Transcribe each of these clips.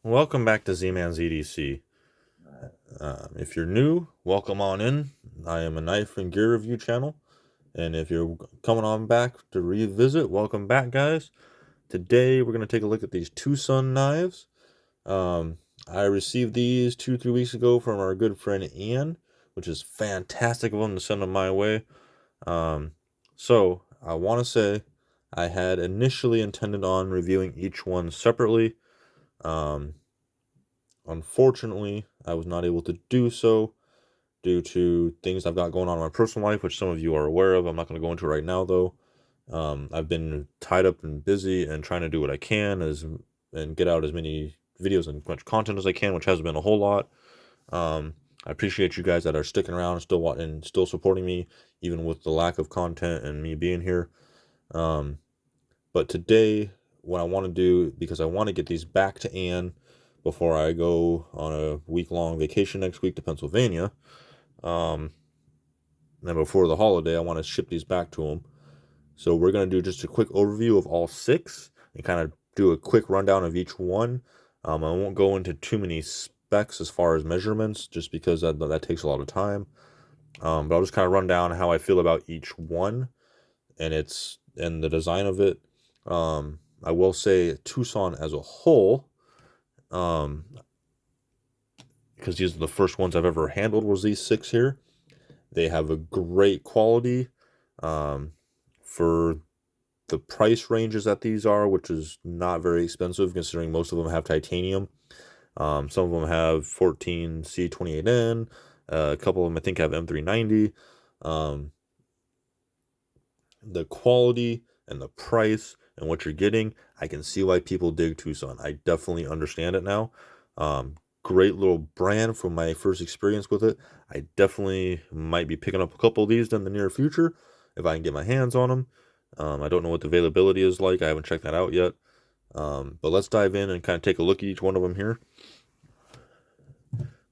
Welcome back to Z-Man's EDC. If you're new, welcome on in. I am a knife and gear review channel. And if you're coming on back to revisit, welcome back, guys. Today, we're going to take a look at these Tucson knives. I received these 2-3 weeks ago from our good friend Ian, which is fantastic of him to send them my way. So, I want to say I had initially intended on reviewing each one separately. Unfortunately, I was not able to do so due to things I've got going on in my personal life, which some of you are aware of. I'm not going to go into right now, though. I've been tied up and busy and trying to do what I can and get out as many videos and much content as I can, which hasn't been a whole lot. I appreciate you guys that are sticking around and still supporting me, even with the lack of content and me being here. But today, what I want to do, because I want to get these back to Ann before I go on a week-long vacation next week to Pennsylvania. And before the holiday, I want to ship these back to him. So we're going to do just a quick overview of all 6 and kind of do a quick rundown of each one. I won't go into too many specs as far as measurements, just because that takes a lot of time. But I'll just kind of run down how I feel about each one and the design of it. I will say Tucson as a whole, because these are the first ones I've ever handled, was these 6 here. They have a great quality for the price ranges that these are, which is not very expensive considering most of them have titanium. Some of them have 14C28N. A couple of them I think have M390. The quality and the price and what you're getting, I can see why people dig Tucson. I definitely understand it now. Great little brand from my first experience with it. I definitely might be picking up a couple of these in the near future if I can get my hands on them. I don't know what the availability is like. I haven't checked that out yet. But let's dive in and kind of take a look at each one of them here.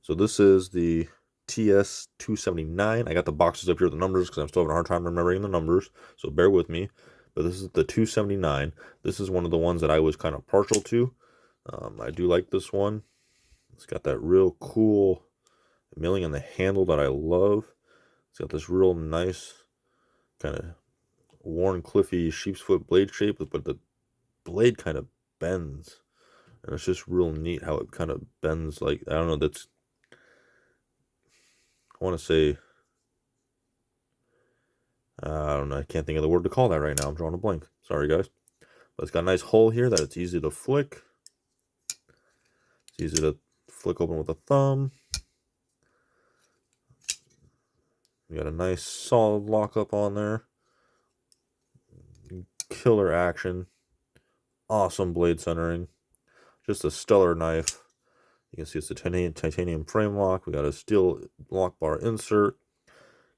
So this is the TS279. I got the boxes up here with the numbers because I'm still having a hard time remembering the numbers, so bear with me. But this is the 279. This is one of the ones that I was kind of partial to. I do like this one. It's got that real cool milling in the handle that I love. It's got this real nice kind of worn cliffy sheep's foot blade shape, but the blade kind of bends. And it's just real neat how it kind of bends. Like, I don't know, I want to say, I don't know, I can't think of the word to call that right now. I'm drawing a blank. Sorry, guys. But it's got a nice hole here that it's easy to flick. It's easy to flick open with a thumb. You got a nice solid lockup on there. Killer action. Awesome blade centering. Just a stellar knife. You can see it's a titanium frame lock. We got a steel lock bar insert.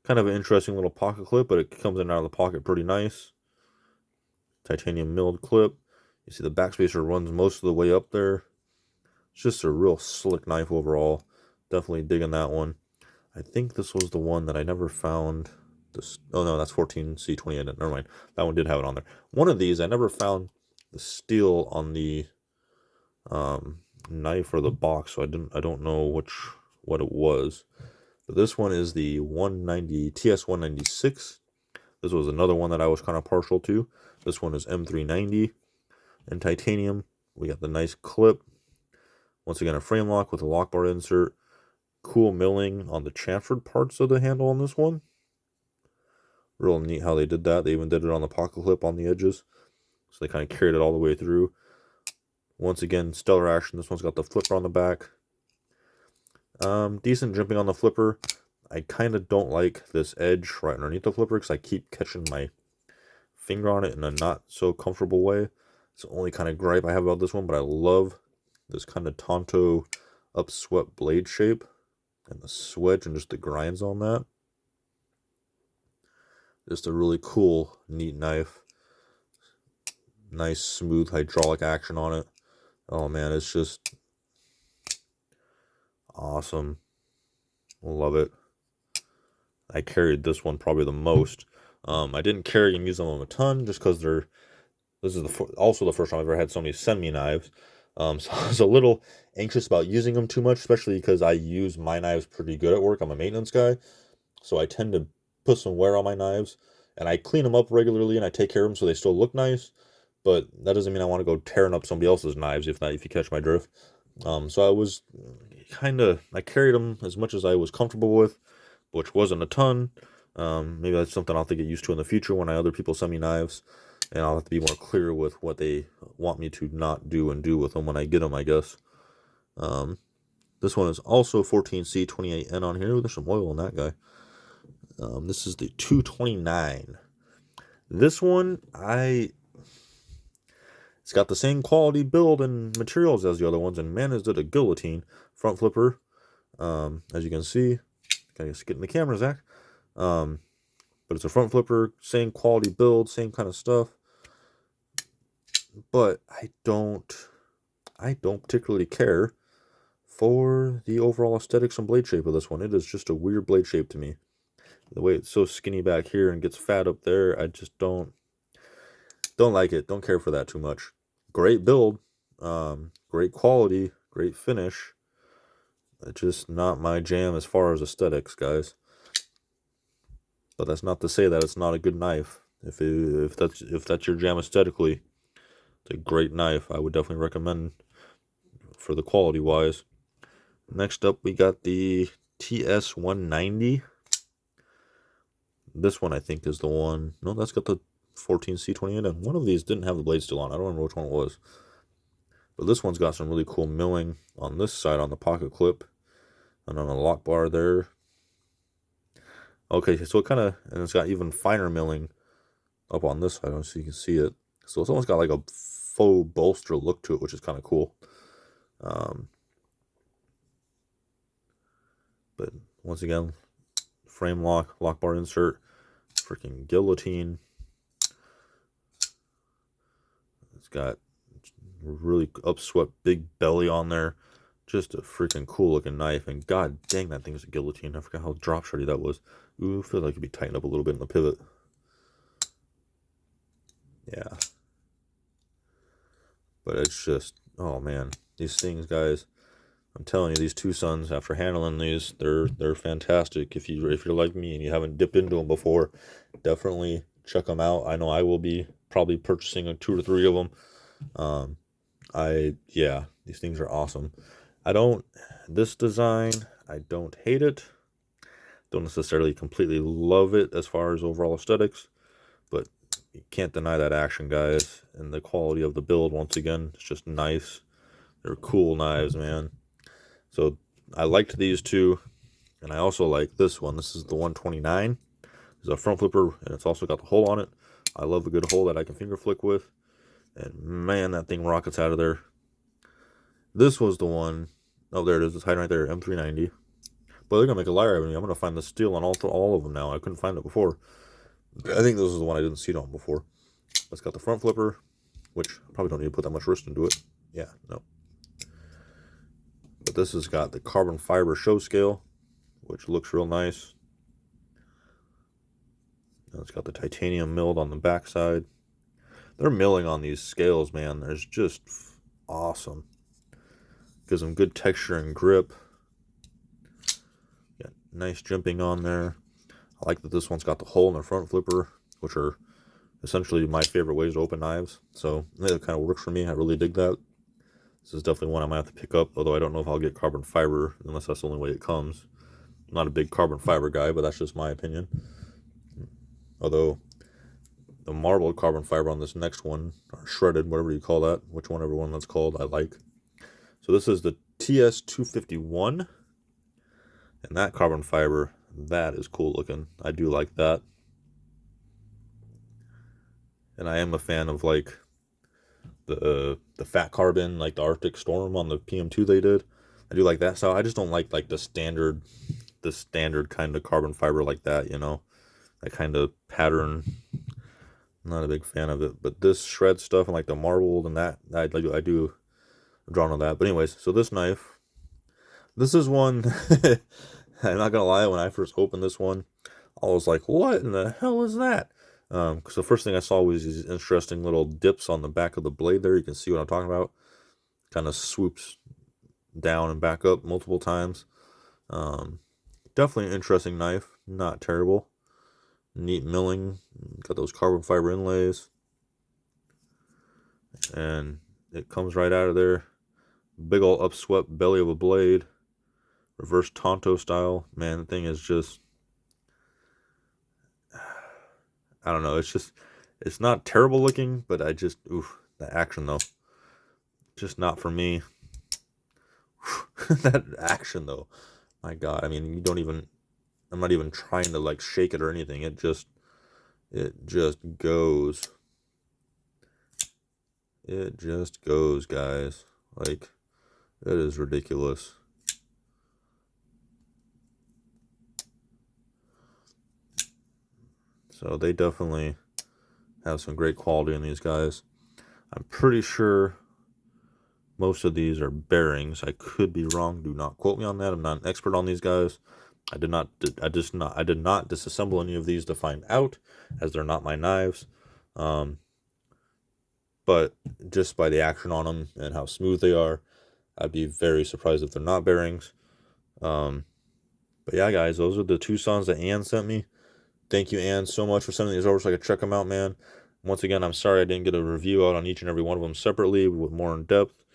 Kind of an interesting little pocket clip, but it comes in and out of the pocket pretty nice. Titanium milled clip. You see the backspacer runs most of the way up there. It's just a real slick knife overall. Definitely digging that one. I think this was the one that I never found. Oh no, that's 14C28. Never mind. That one did have it on there. One of these, I never found the steel on the knife or the box, so I don't know what it was. But this one is the 190 TS196. This was another one that I was kind of partial to. This one is M390 in titanium. We got the nice clip. Once again, a frame lock with a lock bar insert. Cool milling on the chamfered parts of the handle on this one. Real neat how they did that. They even did it on the pocket clip on the edges. So they kind of carried it all the way through. Once again, stellar action. This one's got the flipper on the back. Decent jumping on the flipper. I kind of don't like this edge right underneath the flipper because I keep catching my finger on it in a not so comfortable way. It's the only kind of gripe I have about this one, but I love this kind of Tonto upswept blade shape and the swedge and just the grinds on that. Just a really cool, neat knife. Nice, smooth hydraulic action on it. Oh man, it's just awesome. Love it. I carried this one probably the most. I didn't carry and use them a ton just because this is also the first time I've ever had somebody send me knives. So I was a little anxious about using them too much, especially because I use my knives pretty good at work. I'm a maintenance guy, so I tend to put some wear on my knives, and I clean them up regularly and I take care of them so they still look nice. But that doesn't mean I want to go tearing up somebody else's knives if you catch my drift. So I was I carried them as much as I was comfortable with, which wasn't a ton. Maybe that's something I'll have to get used to in the future when other people send me knives, and I'll have to be more clear with what they want me to not do and do with them when I get them, I guess. Um, this one is also 14C28N on here. There's some oil in that guy. This is the 229. This one, it's got the same quality build and materials as the other ones, and man, is it a guillotine front flipper. As you can see, gotta get in the camera, Zach. But it's a front flipper, same quality build, same kind of stuff. But I don't particularly care for the overall aesthetics and blade shape of this one. It is just a weird blade shape to me. The way it's so skinny back here and gets fat up there, I just don't like it. Don't care for that too much. Great build, great quality, great finish. It's just not my jam as far as aesthetics, guys. But that's not to say that it's not a good knife. If that's your jam aesthetically, it's a great knife. I would definitely recommend for the quality wise. Next up, we got the TS190. This one I think is the one. No, that's got the 14C28, and one of these didn't have the blade still on. I don't remember which one it was. But this one's got some really cool milling on this side on the pocket clip, and on the lock bar there. Okay, so and it's got even finer milling up on this side, so you can see it. So it's almost got like a faux bolster look to it, which is kind of cool. But once again, frame lock bar insert, freaking guillotine. It's got really upswept big belly on there. Just a freaking cool looking knife, and god dang, that thing's a guillotine. I forgot how drop shreddy that was. Ooh, I feel like it could be tightened up a little bit in the pivot. Yeah. But it's just, oh man, these things, guys. I'm telling you, these two sons, after handling these, they're fantastic. If you're like me and you haven't dipped into them before, definitely check them out. I know I will be probably purchasing 2 or 3 of them. Yeah, these things are awesome. This design, I don't hate it. Don't necessarily completely love it as far as overall aesthetics, but you can't deny that action, guys. And the quality of the build, once again, it's just nice. They're cool knives, man. So I liked these two, and I also like this one. This is the 129. It's a front flipper, and it's also got the hole on it. I love a good hole that I can finger flick with. And man, that thing rockets out of there. This was the one. Oh, there it is. It's hiding right there. M390. But they're gonna make a liar out of me. I'm gonna find the steel on all of them now. I couldn't find it before. I think this is the one I didn't see it on before. It's got the front flipper, which I probably don't need to put that much wrist into it. Yeah, no. But this has got the carbon fiber show scale, which looks real nice. And it's got the titanium milled on the backside. They're milling on these scales, man. There's just awesome. Gives them good texture and grip. Got nice jimping on there. I like that this one's got the hole in the front flipper, which are essentially my favorite ways to open knives. So that kind of works for me. I really dig that. This is definitely one I might have to pick up, although I don't know if I'll get carbon fiber unless that's the only way it comes. I'm not a big carbon fiber guy, but that's just my opinion. Although the marbled carbon fiber on this next one, or shredded, whatever you call that, whichever one that's called, I like. So this is the TS251, and that carbon fiber, that is cool looking. I do like that. And I am a fan of like the fat carbon, like the Arctic Storm on the PM2 they did. I do like that. So I just don't like the standard kind of carbon fiber like that, you know, that kind of pattern. I'm not a big fan of it. But this shred stuff and like the marbled and that, I'm drawn to that. But anyways, so this knife, this is one. I'm not gonna lie, when I first opened this one, I was like, what in the hell is that? Because the first thing I saw was these interesting little dips on the back of the blade there. You can see what I'm talking about. kind of swoops down and back up multiple times. Definitely an interesting knife. Not terrible. Neat milling. Got those carbon fiber inlays. And it comes right out of there. Big ol' upswept belly of a blade. Reverse Tonto style. Man, the thing is just... I don't know. It's not terrible looking, but oof, the action though. Just not for me. That action though. My God. I mean, I'm not even trying to like shake it or anything. It just goes. It just goes, guys. Like, it is ridiculous. So they definitely have some great quality in these guys. I'm pretty sure most of these are bearings. I could be wrong. Do not quote me on that. I'm not an expert on these guys. I did not disassemble any of these to find out, as they're not my knives. But just by the action on them and how smooth they are, I'd be very surprised if they're not bearings. But yeah, guys, those are the Tucson's that Ann sent me. Thank you, Ann, so much for sending these over so I could check them out, man. Once again, I'm sorry I didn't get a review out on each and every one of them separately with more in depth.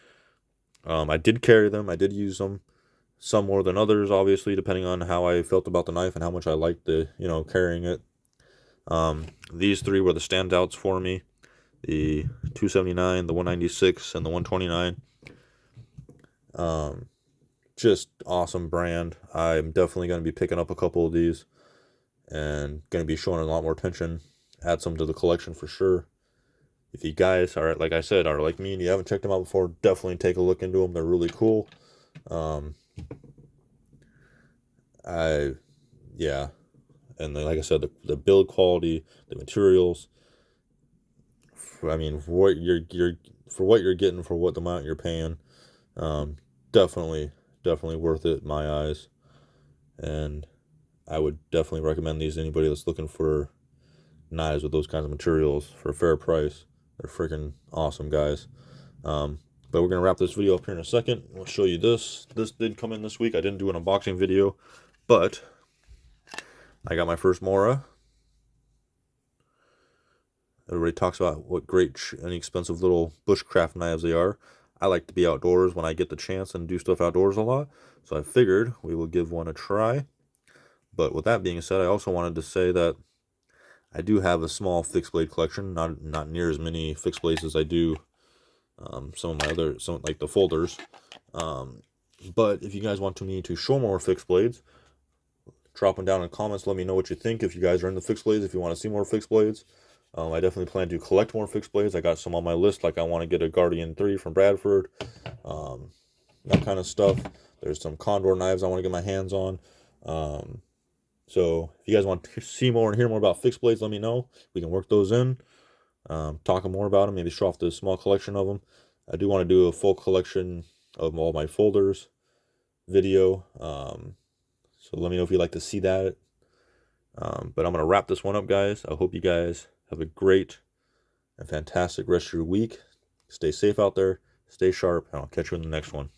I did carry them. I did use them. Some more than others, obviously, depending on how I felt about the knife and how much I liked carrying it. These three were the standouts for me. The 279, the 196, and the 129. Just awesome brand. I'm definitely going to be picking up a couple of these and going to be showing a lot more attention. Add some to the collection for sure. If you guys are, like I said, are like me and you haven't checked them out before, definitely take a look into them. They're really cool. Yeah. And then, like I said, the build quality, the materials. I mean, for what you're getting for what the amount you're paying, definitely worth it in my eyes. And I would definitely recommend these to anybody that's looking for knives with those kinds of materials for a fair price. They're freaking awesome, guys. But we're gonna wrap this video up here in a second. I'll show you this. This did come in this week. I didn't do an unboxing video, but I got my first Mora. Everybody talks about what great, inexpensive little bushcraft knives they are. I like to be outdoors when I get the chance and do stuff outdoors a lot, so I figured we will give one a try. But with that being said, I also wanted to say that I do have a small fixed blade collection, not near as many fixed blades as I do some like the folders. But if you guys want me to show more fixed blades, drop them down in the comments. Let me know what you think. If you guys are into fixed blades, if you want to see more fixed blades, I definitely plan to collect more fixed blades. I got some on my list, like I want to get a Guardian 3 from Bradford, that kind of stuff. There's some Condor knives I want to get my hands on. So if you guys want to see more and hear more about fixed blades, let me know. We can work those in, talk more about them, maybe show off the small collection of them. I do want to do a full collection of all my folders video. So let me know if you'd like to see that. But I'm going to wrap this one up, guys. I hope you guys have a great and fantastic rest of your week. Stay safe out there. Stay sharp, and I'll catch you in the next one.